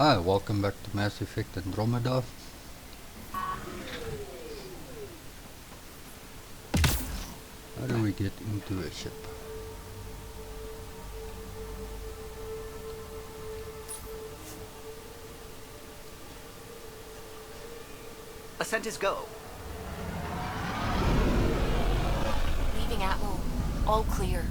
Hi, welcome back to Mass Effect Andromeda. How do we get into a ship? Ascent is go. Leaving Atmo. All clear.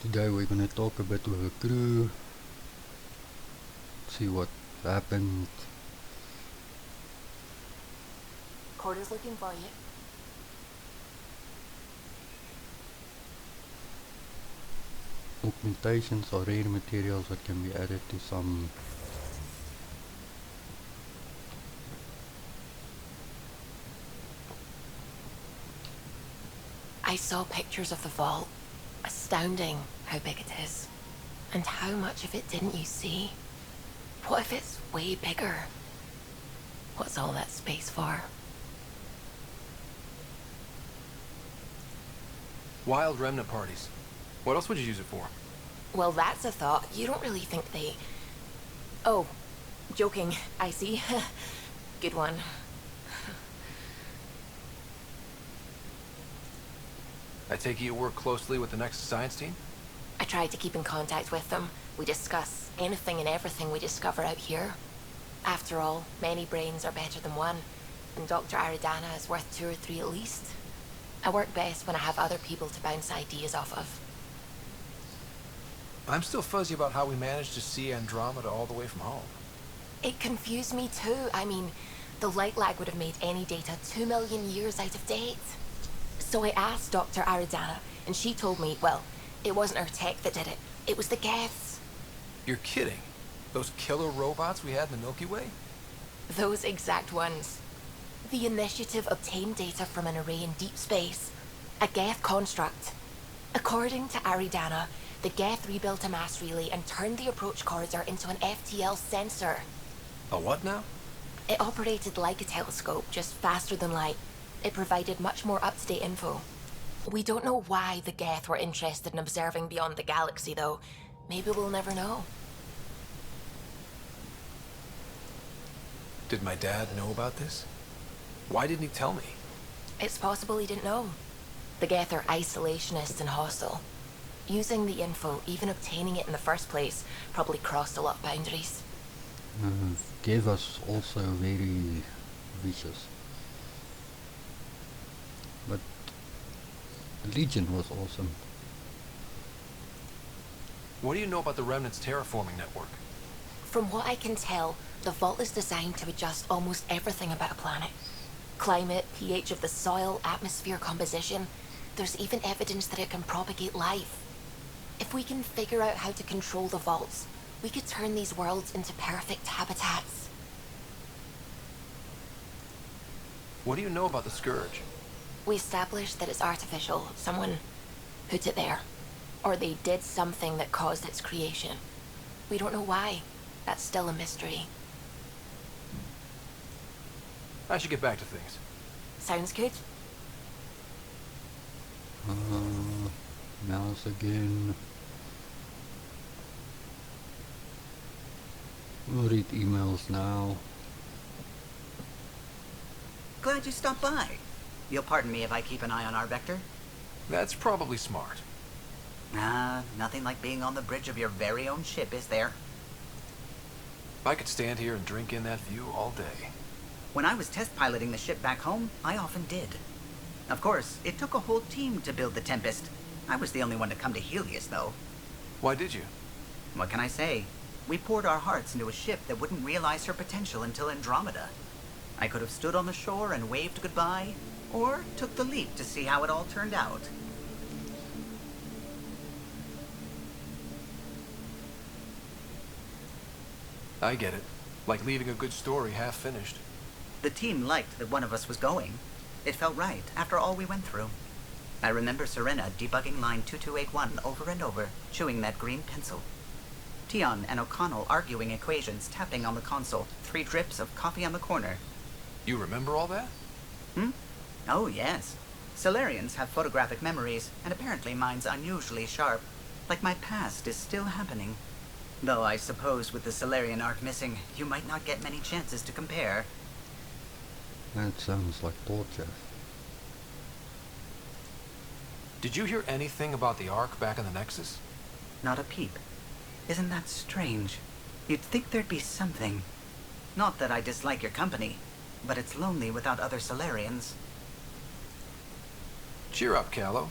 Today we're gonna talk a bit with the crew, see what happened. Corda's looking for you. Augmentations or rare materials that can be added to some I saw pictures of the vault. Astounding how big it is. And how much of it didn't you see? What if it's way bigger? What's all that space for? Wild remnant parties. What else would you use it for? Well, that's a thought. You don't really think they... Oh, joking. I see. Good one. I take it you work closely with the next science team? I tried to keep in contact with them. We discuss anything and everything we discover out here. After all, many brains are better than one, and Dr. Aridana is worth 2 or 3 at least. I work best when I have other people to bounce ideas off of. I'm still fuzzy about how we managed to see Andromeda all the way from home. It confused me too. I mean, the light lag would have made any data 2 million years out of date. So I asked Dr. Aridana, and she told me, well, it wasn't her tech that did it. It was the Geths. You're kidding. Those killer robots we had in the Milky Way? Those exact ones. The initiative obtained data from an array in deep space, a Geth construct. According to Aridana, the Geth rebuilt a mass relay and turned the approach corridor into an FTL sensor. A what now? It operated like a telescope, just faster than light. It provided much more up-to-date info. We don't know why the Geth were interested in observing beyond the galaxy, though. Maybe we'll never know. Did my dad know about this? Why didn't he tell me? It's possible he didn't know. The Geth are isolationist and hostile. Using the info, even obtaining it in the first place, probably crossed a lot of boundaries. gave us also very vicious. But the Legion was awesome. What do you know about the Remnant's terraforming network? From what I can tell, the vault is designed to adjust almost everything about a planet. Climate, pH of the soil, atmosphere composition. There's even evidence that it can propagate life. If we can figure out how to control the vaults, we could turn these worlds into perfect habitats. What do you know about the Scourge? We established that it's artificial. Someone put it there. Or they did something that caused its creation. We don't know why. That's still a mystery. I should get back to things. Sounds good. Mouse again. We'll read emails now. Glad you stopped by. You'll pardon me if I keep an eye on our vector? That's probably smart. Nothing like being on the bridge of your very own ship, is there? I could stand here and drink in that view all day. When I was test piloting the ship back home, I often did. Of course, it took a whole team to build the Tempest. I was the only one to come to Helios, though. Why did you? What can I say? We poured our hearts into a ship that wouldn't realize her potential until Andromeda. I could have stood on the shore and waved goodbye, or took the leap to see how it all turned out. I get it. Like leaving a good story half finished. The team liked that one of us was going. It felt right, after all we went through. I remember Serena debugging line 2281 over and over, chewing that green pencil. Tion and O'Connell arguing equations, tapping on the console, 3 drips of coffee on the corner. You remember all that? Oh, yes. Solarians have photographic memories, and apparently mine's unusually sharp. Like my past is still happening. Though I suppose with the Solarian arc missing, you might not get many chances to compare. That sounds like torture. Did you hear anything about the Ark back in the Nexus? Not a peep. Isn't that strange? You'd think there'd be something. Not that I dislike your company, but it's lonely without other Solarians. Cheer up, Callow.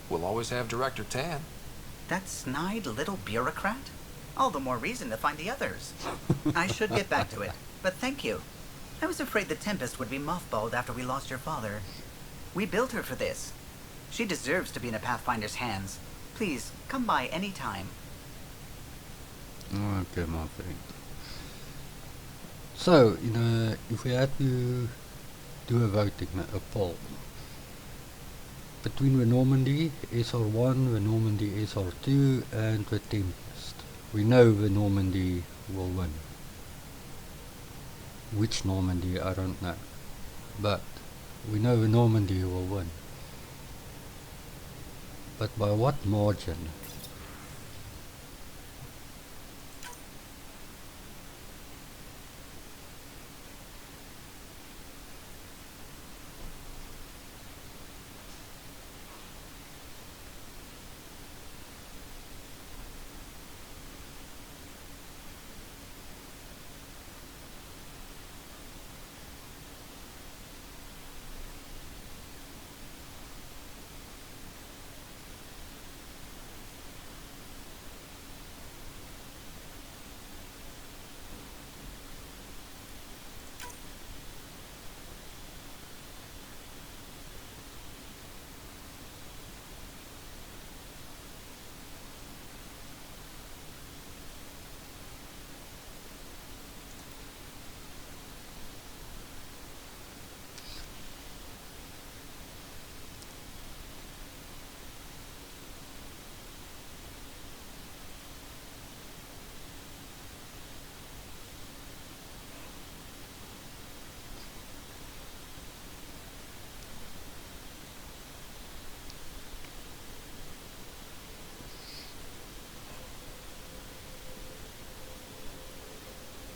We'll always have Director Tan. That snide little bureaucrat? All the more reason to find the others. I should get back to it, but thank you. I was afraid the Tempest would be mothballed after we lost your father. We built her for this. She deserves to be in a Pathfinder's hands. Please, come by any time. Okay, my friend. So, if we had to do a voting, a poll between the Normandy SR1, the Normandy SR2 and the Tempest, we know the Normandy will win. Which Normandy, I don't know, but we know the Normandy will win. But by what margin?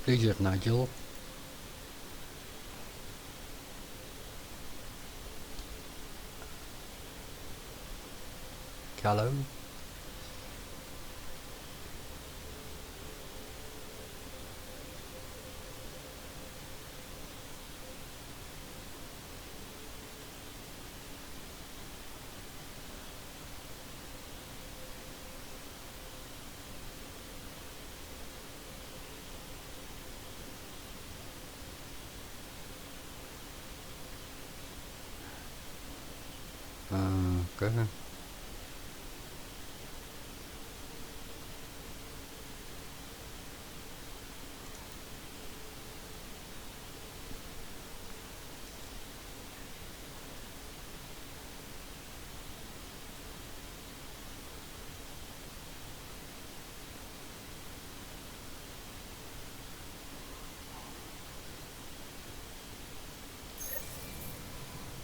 Pleasure, Nigel. Callow. Okay.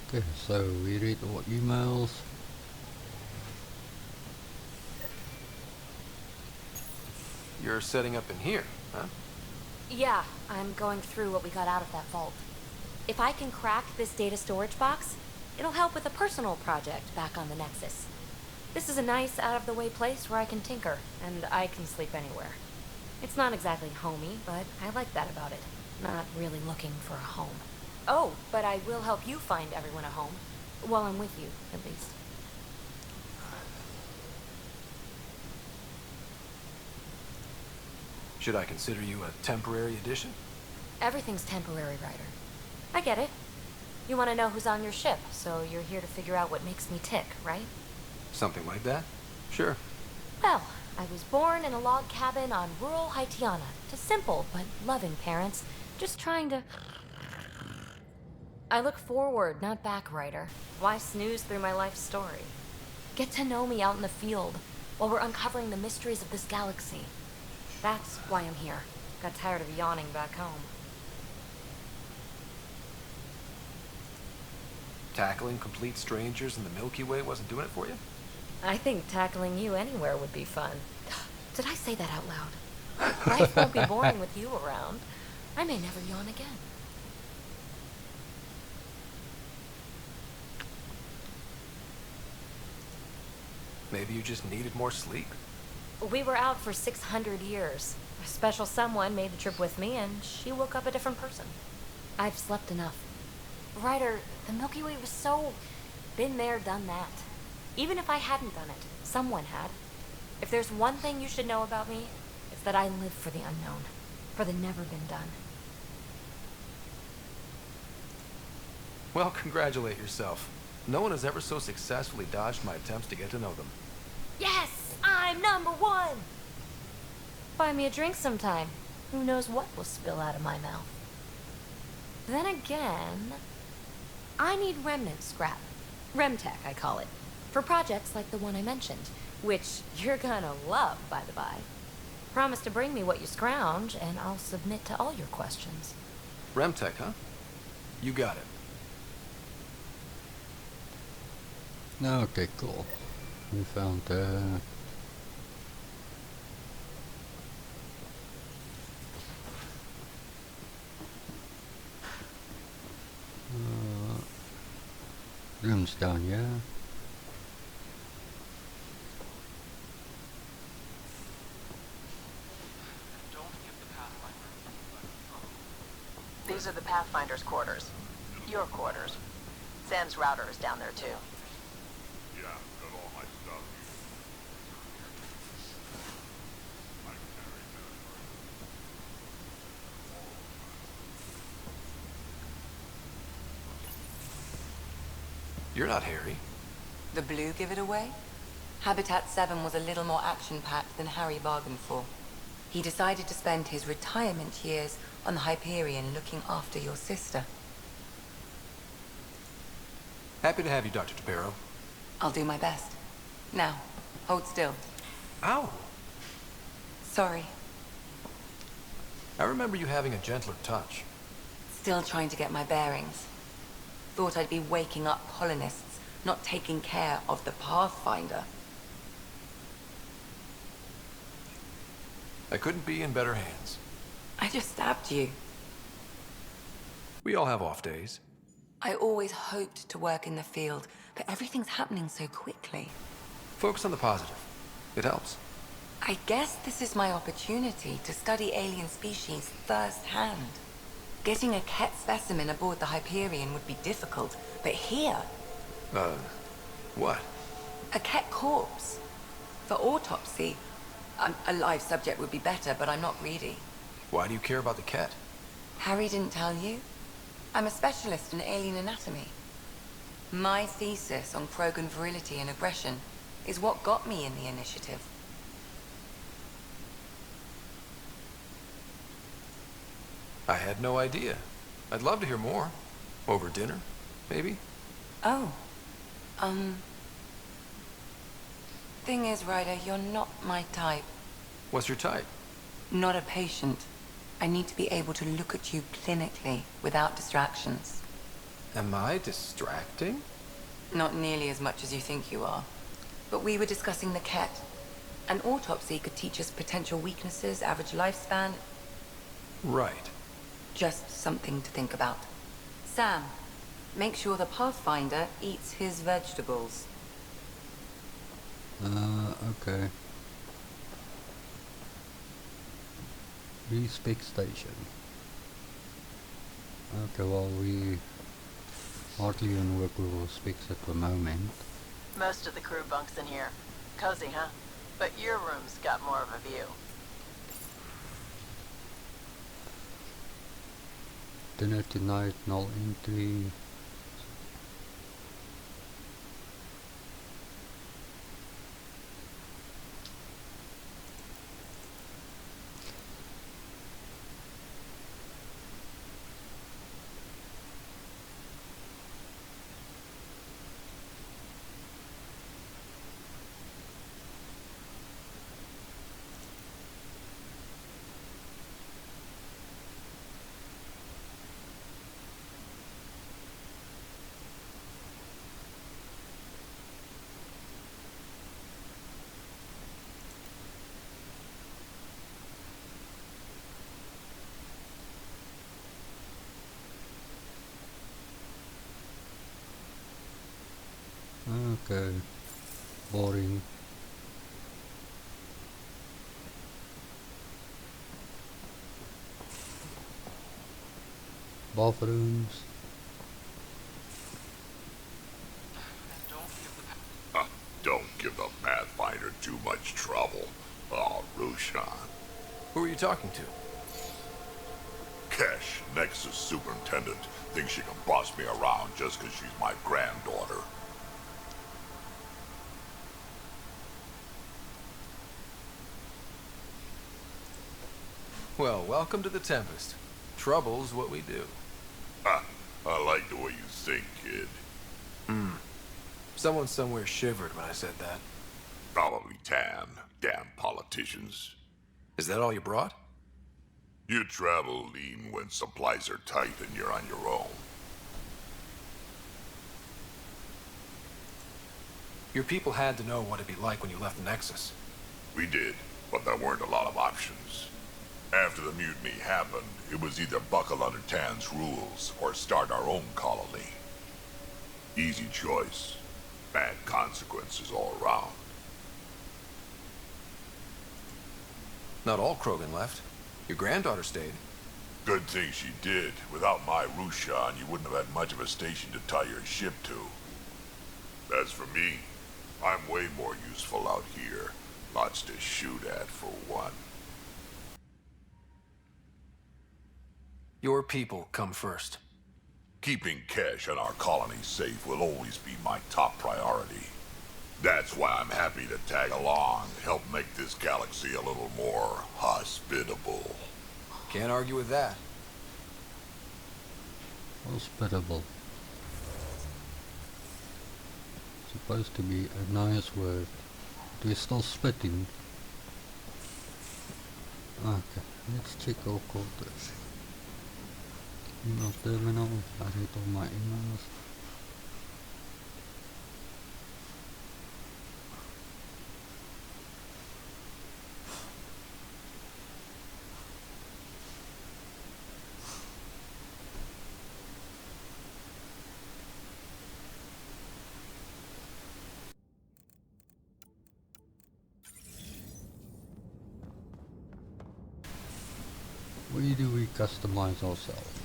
Okay, so we read all emails. You're setting up in here, huh? Yeah, I'm going through what we got out of that vault. If I can crack this data storage box, it'll help with a personal project back on the Nexus. This is a nice, out-of-the-way place where I can tinker, and I can sleep anywhere. It's not exactly homey, but I like that about it. Not really looking for a home. Oh, but I will help you find everyone a home. While I'm with you, at least. Should I consider you a temporary addition? Everything's temporary, Ryder. I get it. You want to know who's on your ship, so you're here to figure out what makes me tick, right? Something like that? Sure. Well, I was born in a log cabin on rural Haitiana to simple but loving parents, just trying to... I look forward, not back, Ryder. Why snooze through my life story? Get to know me out in the field, while we're uncovering the mysteries of this galaxy. That's why I'm here. Got tired of yawning back home. Tackling complete strangers in the Milky Way wasn't doing it for you? I think tackling you anywhere would be fun. Did I say that out loud? Life won't be boring with you around. I may never yawn again. Maybe you just needed more sleep. We were out for 600 years. A special someone made the trip with me, and she woke up a different person. I've slept enough. Ryder, the Milky Way was so... been there, done that. Even if I hadn't done it, someone had. If there's one thing you should know about me, it's that I live for the unknown. For the never been done. Well, congratulate yourself. No one has ever so successfully dodged my attempts to get to know them. Yes! I'm #1! Buy me a drink sometime. Who knows what will spill out of my mouth. Then again... I need remnant scrap. Remtech, I call it. For projects like the one I mentioned. Which you're gonna love, by the by. Promise to bring me what you scrounge, and I'll submit to all your questions. Remtech, huh? You got it. Okay, cool. We found rooms down here. These are the Pathfinder's quarters. Your quarters. Sam's router is down there too. Yeah, got all my stuff. I carry that. You're not Harry. The blue give it away? Habitat 7 was a little more action-packed than Harry bargained for. He decided to spend his retirement years on the Hyperion looking after your sister. Happy to have you, Dr. Tapero. I'll do my best. Now, hold still. Ow! Sorry. I remember you having a gentler touch. Still trying to get my bearings. Thought I'd be waking up colonists, not taking care of the Pathfinder. I couldn't be in better hands. I just stabbed you. We all have off days. I always hoped to work in the field, but everything's happening so quickly. Focus on the positive. It helps. I guess this is my opportunity to study alien species firsthand. Getting a Ket specimen aboard the Hyperion would be difficult, but here... What? A Ket corpse. For autopsy, a live subject would be better, but I'm not greedy. Why do you care about the cat? Harry didn't tell you? I'm a specialist in alien anatomy. My thesis on Krogan virility and aggression is what got me in the initiative. I had no idea. I'd love to hear more. Over dinner, maybe? Oh. Thing is, Ryder, you're not my type. What's your type? Not a patient. I need to be able to look at you clinically without distractions. Am I distracting? Not nearly as much as you think you are. But we were discussing the Ket. An autopsy could teach us potential weaknesses, average lifespan. Right. Just something to think about. Sam, make sure the Pathfinder eats his vegetables. Okay. Respec station. Okay, well, we hardly even work with our specs at the moment. Most of the crew bunks in here. Cozy, huh? But your room's got more of a view. Dinner tonight, null entry. Okay. Boring. Bathrooms. Don't give the Pathfinder too much trouble. Oh, Rushan. Who are you talking to? Kesh, Nexus Superintendent, thinks she can boss me around just 'cause she's my granddaughter. Well, welcome to the Tempest. Trouble's what we do. Ha! I like the way you think, kid. Someone somewhere shivered when I said that. Probably Tan. Damn politicians. Is that all you brought? You travel lean when supplies are tight and you're on your own. Your people had to know what it'd be like when you left the Nexus. We did, but there weren't a lot of options. After the mutiny happened, it was either buckle under Tan's rules or start our own colony. Easy choice. Bad consequences all around. Not all Krogan left. Your granddaughter stayed. Good thing she did. Without my Rushan, you wouldn't have had much of a station to tie your ship to. As for me, I'm way more useful out here. Lots to shoot at, for one. Your people come first. Keeping Kesh and our colony safe will always be my top priority. That's why I'm happy to tag along, help make this galaxy a little more hospitable. Can't argue with that. Hospitable. Supposed to be a nice word. Do we still spitting? Okay, let's check our quarters. Email terminal. I read all my emails. Where do we customize ourselves?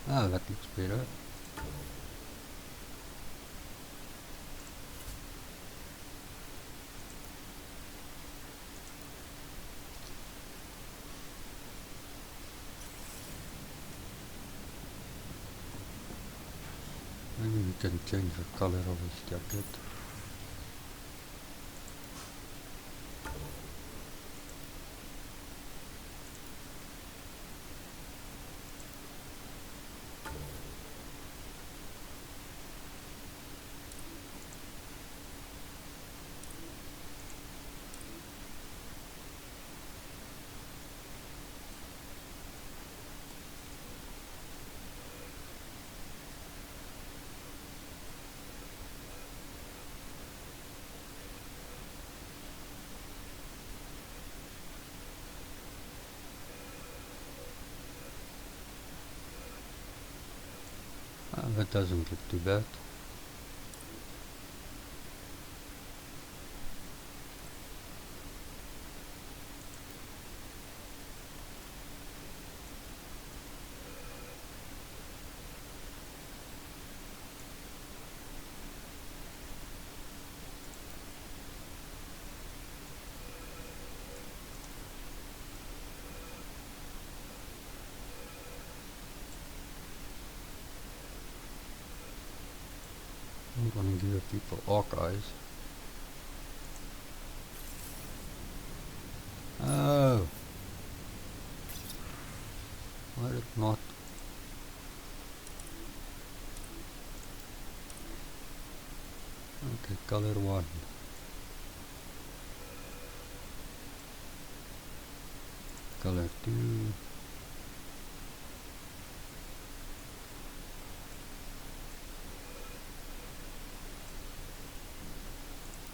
Ah, that looks better. Maybe we can change the color of his jacket. That doesn't look too bad. I'm gonna give people archives. Oh! Why did not? Okay, color 1. Color 2.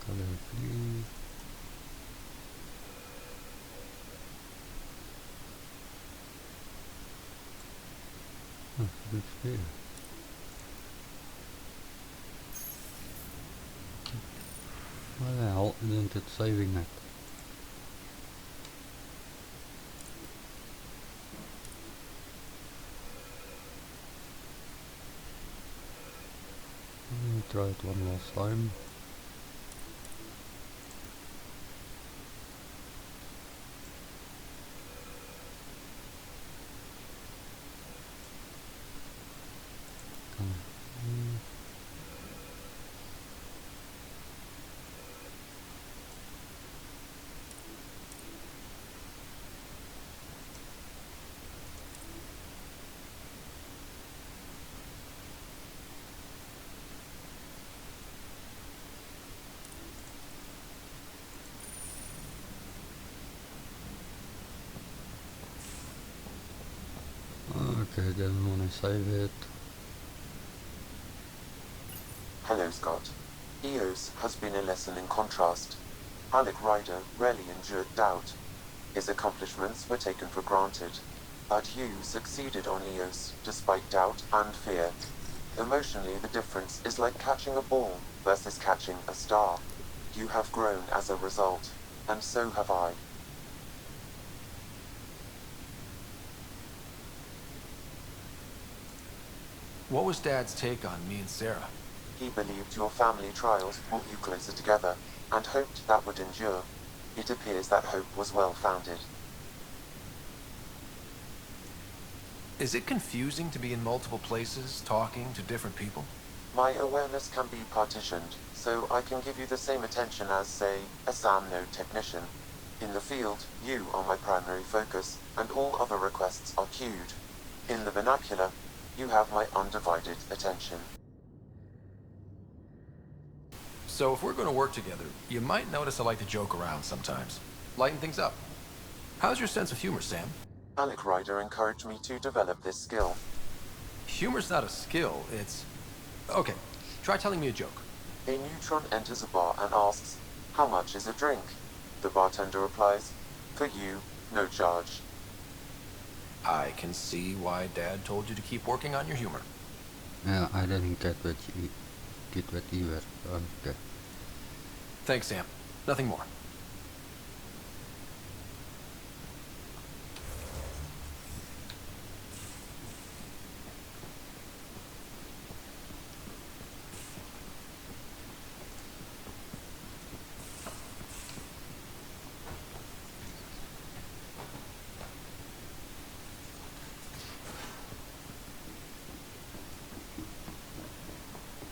Color 3. Good spear. Why the hell isn't it saving it? Let me try it one last time. Okay, then when I save it. Hello, Scott. EOS has been a lesson in contrast. Alec Ryder rarely endured doubt. His accomplishments were taken for granted. But you succeeded on EOS despite doubt and fear. Emotionally, the difference is like catching a ball versus catching a star. You have grown as a result, and so have I. What was Dad's take on me and Sarah? He believed your family trials brought you closer together, and hoped that would endure. It appears that hope was well-founded. Is it confusing to be in multiple places, talking to different people? My awareness can be partitioned, so I can give you the same attention as, say, a SAM node technician. In the field, you are my primary focus, and all other requests are queued. In the vernacular, you have my undivided attention. So if we're going to work together, you might notice I like to joke around sometimes. Lighten things up. How's your sense of humor, Sam? Alec Ryder encouraged me to develop this skill. Humor's not a skill, it's... Okay, try telling me a joke. A neutron enters a bar and asks, "How much is a drink?" The bartender replies, "For you, no charge." I can see why Dad told you to keep working on your humor. Yeah, I didn't get what you did what you were. Okay. Thanks, Sam. Nothing more.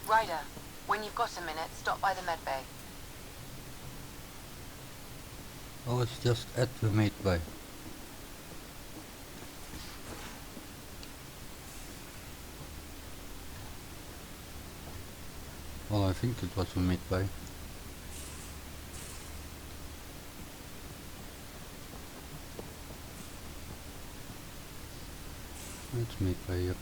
Ryder, when you've got a minute, stop by the medbay. Oh, it's just at the mid bay. Well, I think it was the mid bay. It's mid bay, yep.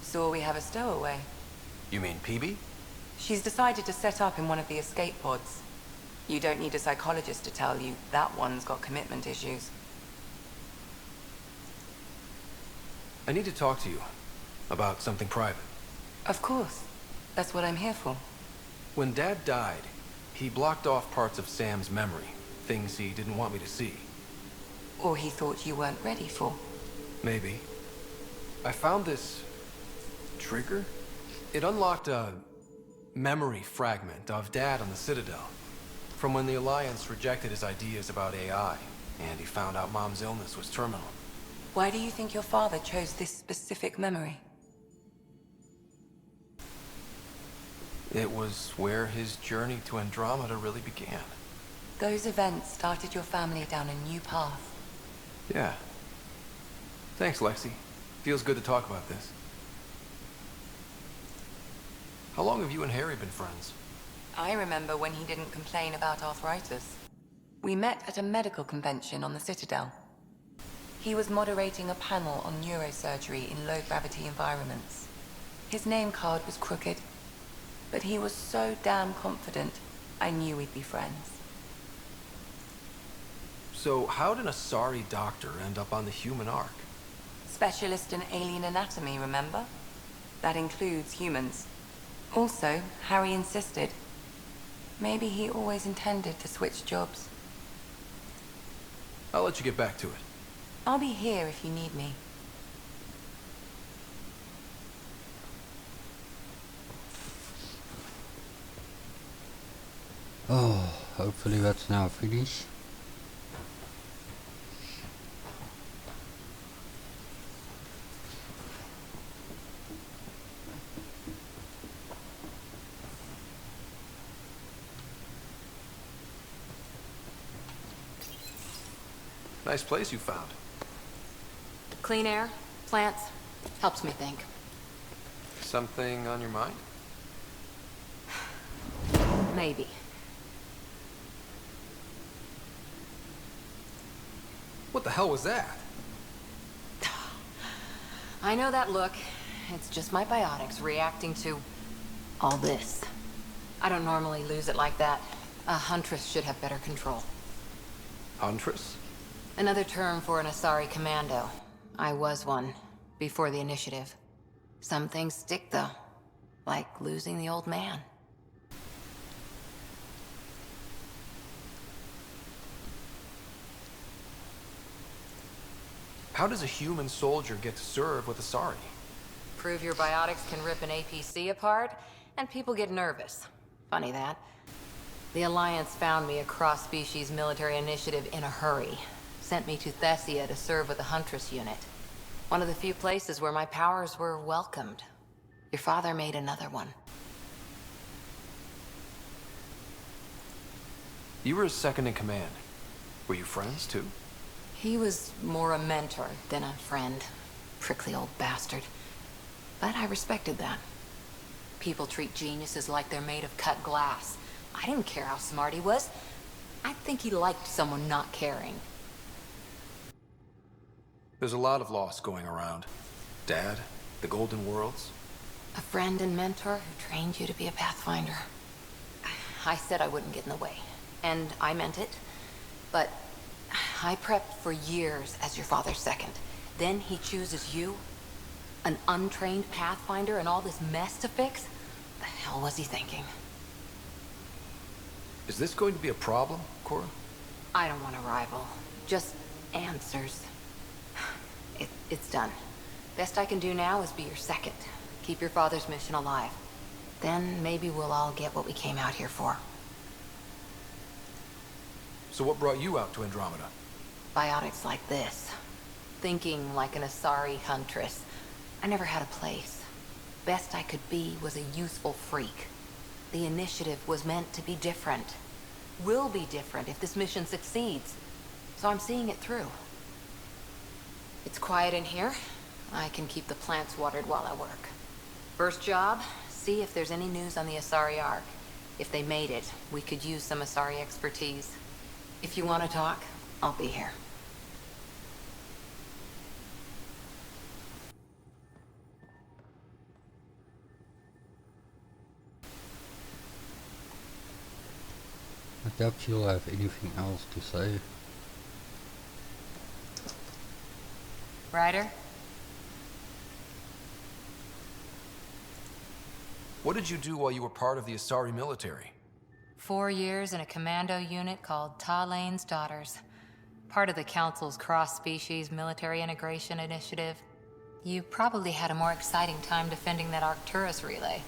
So we have a stowaway. You mean PB? She's decided to set up in one of the escape pods. You don't need a psychologist to tell you that one's got commitment issues. I need to talk to you about something private. Of course. That's what I'm here for. When Dad died, he blocked off parts of Sam's memory, things he didn't want me to see. Or he thought you weren't ready for. Maybe. I found this trigger. It unlocked a memory fragment of Dad on the Citadel, from when the Alliance rejected his ideas about AI, and he found out Mom's illness was terminal. Why do you think your father chose this specific memory? It was where his journey to Andromeda really began. Those events started your family down a new path. Yeah. Thanks, Lexi. Feels good to talk about this. How long have you and Harry been friends? I remember when he didn't complain about arthritis. We met at a medical convention on the Citadel. He was moderating a panel on neurosurgery in low-gravity environments. His name card was crooked, but he was so damn confident, I knew we'd be friends. So how did a Asari doctor end up on the human Ark? Specialist in alien anatomy, remember? That includes humans. Also, Harry insisted. Maybe he always intended to switch jobs. I'll let you get back to it. I'll be here if you need me. Oh, hopefully that's now finished. Nice place you found. Clean air, plants, helps me think. Something on your mind? Maybe. What the hell was that? I know that look. It's just my biotics reacting to all this. I don't normally lose it like that. A huntress should have better control. Huntress? Another term for an Asari commando. I was one, before the initiative. Some things stick though, like losing the old man. How does a human soldier get to serve with Asari? Prove your biotics can rip an APC apart, and people get nervous. Funny that. The Alliance found me a cross-species military initiative in a hurry. Sent me to Thessia to serve with the Huntress unit. One of the few places where my powers were welcomed. Your father made another one. You were his second in command. Were you friends, too? He was more a mentor than a friend. Prickly old bastard. But I respected that. People treat geniuses like they're made of cut glass. I didn't care how smart he was. I think he liked someone not caring. There's a lot of loss going around. Dad, the Golden Worlds. A friend and mentor who trained you to be a Pathfinder. I said I wouldn't get in the way. And I meant it. But I prepped for years as your father's second. Then he chooses you? An untrained Pathfinder and all this mess to fix? The hell was he thinking? Is this going to be a problem, Cora? I don't want a rival. Just answers. It's done. Best I can do now is be your second. Keep your father's mission alive. Then maybe we'll all get what we came out here for. So what brought you out to Andromeda? Biotics like this. Thinking like an Asari huntress. I never had a place. Best I could be was a useful freak. The initiative was meant to be different. Will be different if this mission succeeds. So I'm seeing it through. It's quiet in here. I can keep the plants watered while I work. First job, see if there's any news on the Asari Ark. If they made it, we could use some Asari expertise. If you want to talk, I'll be here. I doubt you'll have anything else to say. Ryder? What did you do while you were part of the Asari military? 4 years in a commando unit called Talane's Daughters. Part of the Council's cross-species military integration initiative. You probably had a more exciting time defending that Arcturus relay.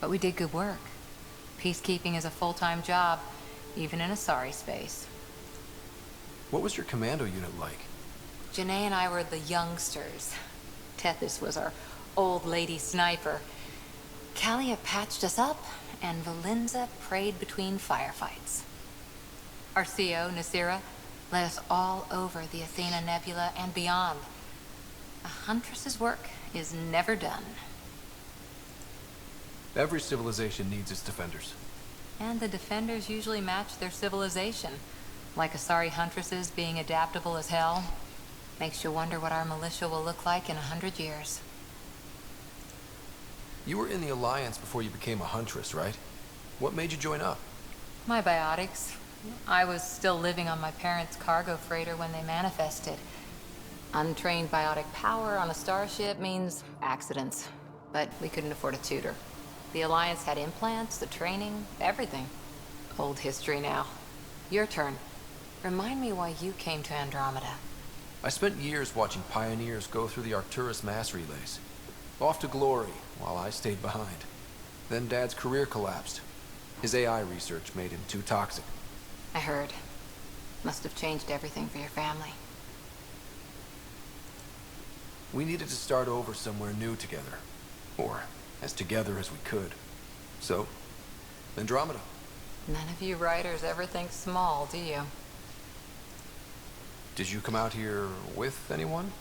But we did good work. Peacekeeping is a full-time job, even in Asari space. What was your commando unit like? Janae and I were the youngsters. Tethys was our old lady sniper. Kalia patched us up, and Valenza prayed between firefights. Our CO, Nasira, led us all over the Athena Nebula and beyond. A huntress's work is never done. Every civilization needs its defenders. And the defenders usually match their civilization. Like Asari huntresses being adaptable as hell. Makes you wonder what our militia will look like in 100 years. You were in the Alliance before you became a huntress, right? What made you join up? My biotics. I was still living on my parents' cargo freighter when they manifested. Untrained biotic power on a starship means accidents, but we couldn't afford a tutor. The Alliance had implants, the training, everything. Old history now. Your turn. Remind me why you came to Andromeda. I spent years watching pioneers go through the Arcturus mass relays. Off to glory, while I stayed behind. Then Dad's career collapsed. His AI research made him too toxic. I heard. Must have changed everything for your family. We needed to start over somewhere new together. Or as together as we could. So, Andromeda. None of you writers ever think small, do you? Did you come out here with anyone?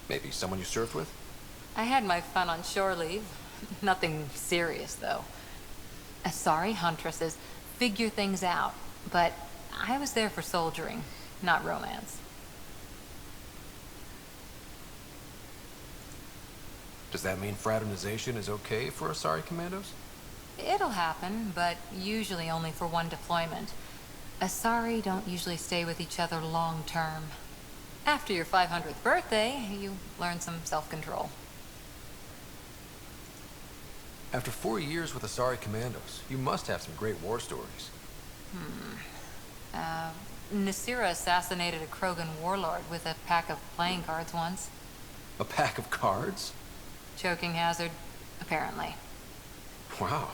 Maybe someone you served with? I had my fun on shore leave. Nothing serious, though. Asari huntresses figure things out, but I was there for soldiering, not romance. Does that mean fraternization is okay for Asari commandos? It'll happen, but usually only for one deployment. Asari don't usually stay with each other long term. After your 500th birthday, you learn some self-control. After 4 years with Asari commandos, you must have some great war stories. Nasira assassinated a Krogan warlord with a pack of playing cards once. A pack of cards? Choking hazard, apparently. Wow.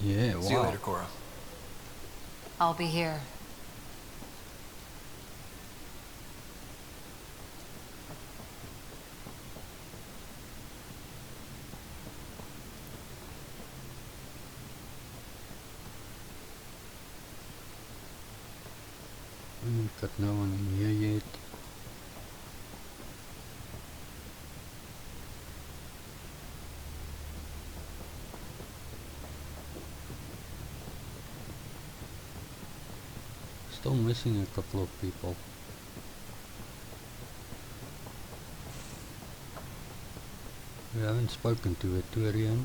Yeah, wow. See you later, Cora. I'll be here. Got no one in here yet. Still missing a couple of people. We haven't spoken to Turian.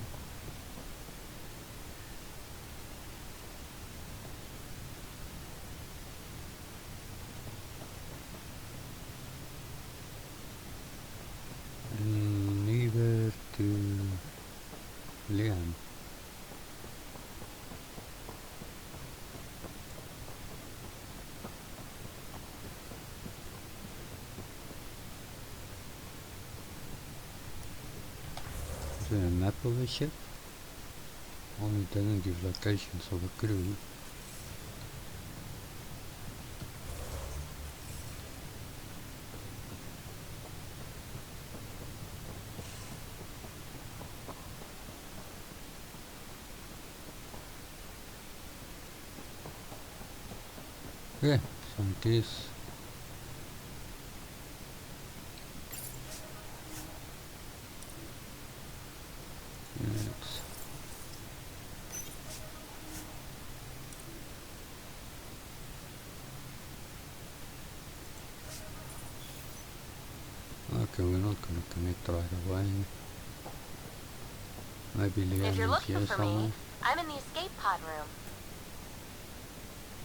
Neither to Liam. Is there a map of the ship? Only doesn't give locations of the crew. Yeah, so it is. Okay, we're not gonna connect right away. Maybe Leanne If you're is looking here for somewhere. me, I'm in the escape pod room.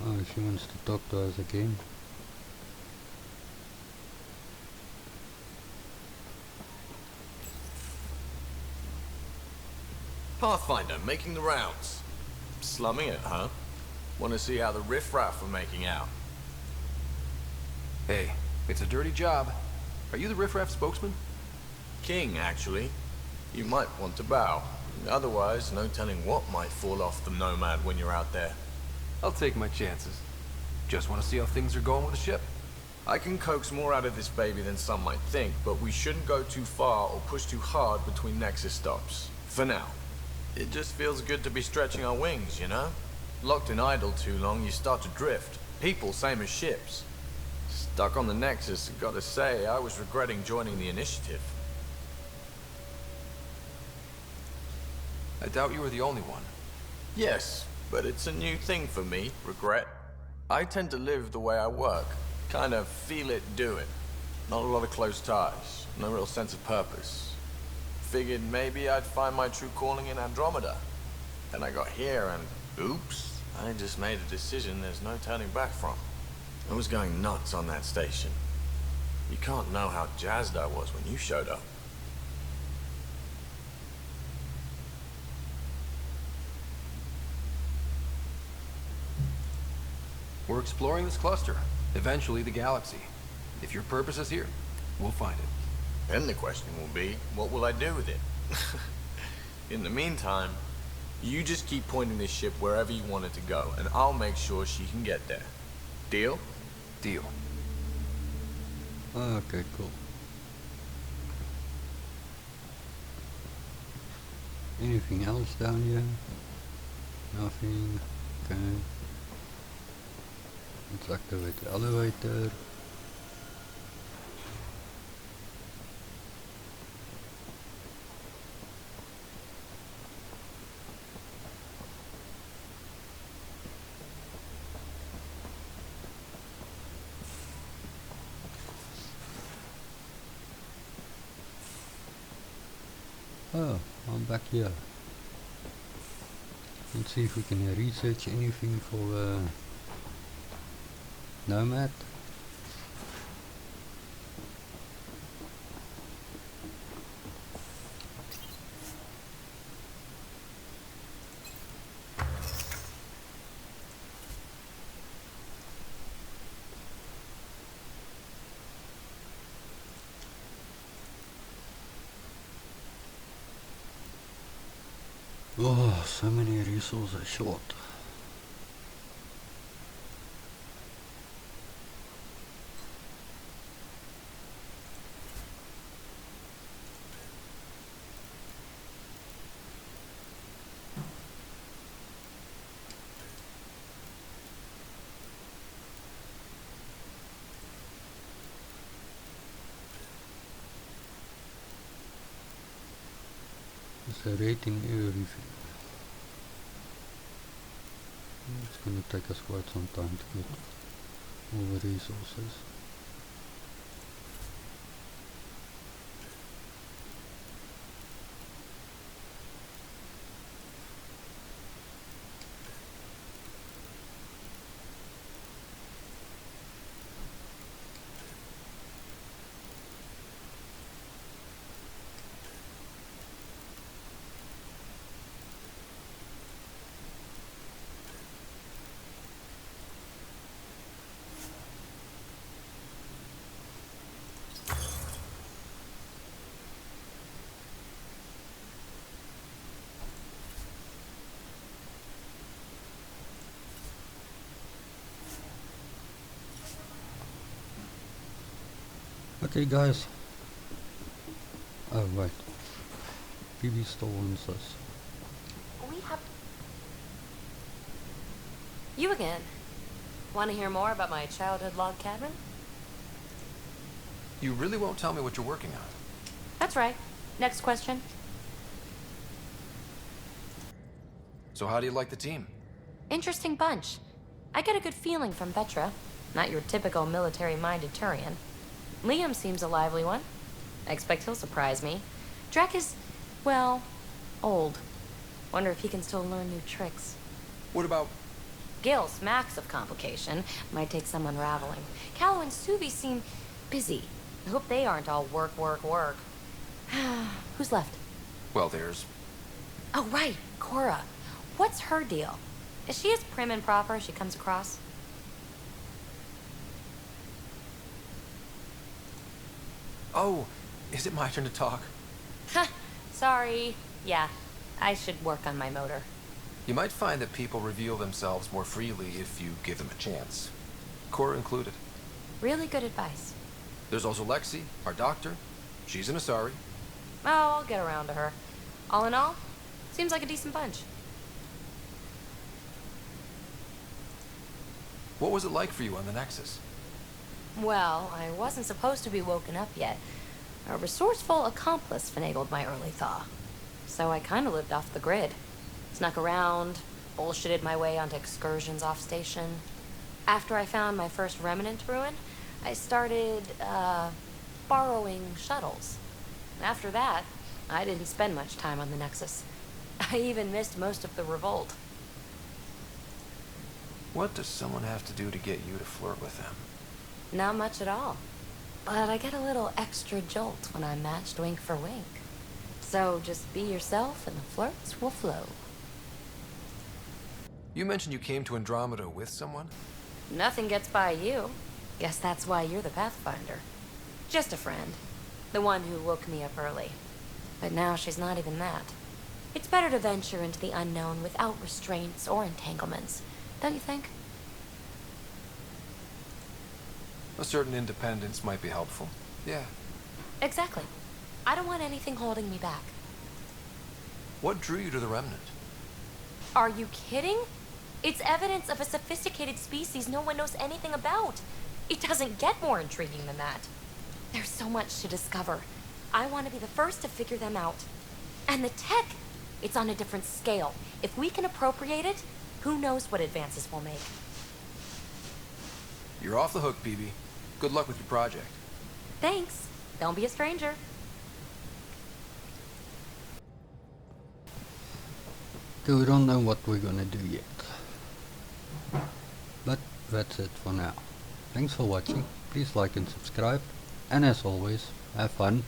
Oh, she wants to talk to us again. Pathfinder, making the rounds. Slumming it, huh? Want to see how the riffraff are making out? Hey, it's a dirty job. Are you the riffraff spokesman? King, actually. You might want to bow. Otherwise, no telling what might fall off the Nomad when you're out there. I'll take my chances. Just want to see how things are going with the ship. I can coax more out of this baby than some might think, but we shouldn't go too far or push too hard between Nexus stops. For now. It just feels good to be stretching our wings, you know? Locked in idle too long, you start to drift. People, same as ships. Stuck on the Nexus, gotta say, I was regretting joining the Initiative. I doubt you were the only one. Yes, but it's a new thing for me, regret. I tend to live the way I work. Kind of feel it, do it. Not a lot of close ties, no real sense of purpose. Figured maybe I'd find my true calling in Andromeda. Then I got here and, oops, I just made a decision there's no turning back from. I was going nuts on that station. You can't know how jazzed I was when you showed up. We're exploring this cluster, eventually the galaxy. If your purpose is here, we'll find it. Then the question will be, what will I do with it? In the meantime, you just keep pointing this ship wherever you want it to go, and I'll make sure she can get there. Deal? Deal. Okay, cool. Anything else down here? Nothing. Okay. Let's activate the elevator. Oh, I'm back here. Let's see if we can research anything for Nomad. Oh, so many resources short. It's a rating everything. It's gonna take us quite some time to get all the resources. Okay guys. Oh wait. BB still wants us. We have... You again. Want to hear more about my childhood log cabin? You really won't tell me what you're working on? That's right. Next question. So how do you like the team? Interesting bunch. I get a good feeling from Petra. Not your typical military-minded Turian. Liam seems a lively one. I expect he'll surprise me. Drac is, well, old. Wonder if he can still learn new tricks. What about... Gil smacks of complication. Might take some unraveling. Callow and Suvi seem busy. I hope they aren't all work, work, work. Who's left? Well, there's... Oh, right. Cora. What's her deal? Is she as prim and proper as she comes across? Oh, is it my turn to talk? Ha! Sorry. Yeah, I should work on my motor. You might find that people reveal themselves more freely if you give them a chance. Cora included. Really good advice. There's also Lexi, our doctor. She's an Asari. Oh, I'll get around to her. All in all, seems like a decent bunch. What was it like for you on the Nexus? Well, I wasn't supposed to be woken up yet. A resourceful accomplice finagled my early thaw. So I kinda lived off the grid. Snuck around, bullshitted my way onto excursions off station. After I found my first remnant ruin, I started, borrowing shuttles. After that, I didn't spend much time on the Nexus. I even missed most of the revolt. What does someone have to do to get you to flirt with them? Not much at all. But I get a little extra jolt when I'm matched wink for wink. So just be yourself and the flirts will flow. You mentioned you came to Andromeda with someone? Nothing gets by you. Guess that's why you're the Pathfinder. Just a friend. The one who woke me up early. But now she's not even that. It's better to venture into the unknown without restraints or entanglements, don't you think? A certain independence might be helpful. Yeah. Exactly. I don't want anything holding me back. What drew you to the Remnant? Are you kidding? It's evidence of a sophisticated species no one knows anything about. It doesn't get more intriguing than that. There's so much to discover. I want to be the first to figure them out. And the tech, it's on a different scale. If we can appropriate it, who knows what advances we'll make. You're off the hook, BB. Good luck with your project. Thanks. Don't be a stranger. So we don't know what we're gonna do yet. But that's it for now. Thanks for watching. Please like and subscribe. And as always, have fun.